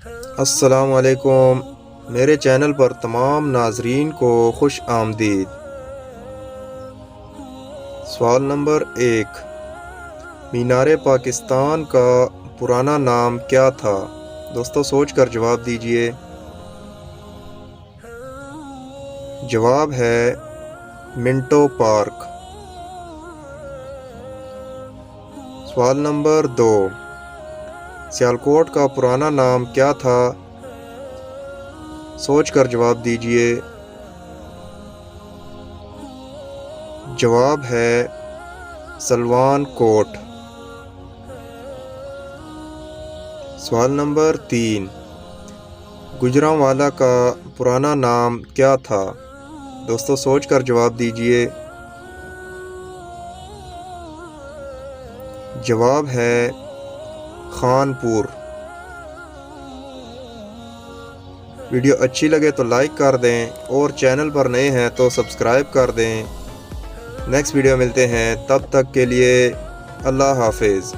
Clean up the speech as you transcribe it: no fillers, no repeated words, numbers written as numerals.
السلام علیکم، میرے چینل پر تمام ناظرین کو خوش آمدید۔ سوال نمبر 1، مینار پاکستان کا پرانا نام کیا تھا؟ دوستو سوچ کر جواب دیجئے۔ جواب ہے منٹو پارک۔ سوال نمبر 2، سیالکوٹ کا پرانا نام کیا تھا؟ سوچ کر جواب دیجئے۔ جواب ہے سلوان کوٹ۔ سوال نمبر 3، گوجرانوالہ کا پرانا نام کیا تھا؟ دوستو سوچ کر جواب دیجئے۔ جواب ہے خانپور۔ ویڈیو اچھی لگے تو لائک کر دیں اور چینل پر نئے ہیں تو سبسکرائب کر دیں۔ نیکسٹ ویڈیو ملتے ہیں، تب تک کے لیے اللہ حافظ۔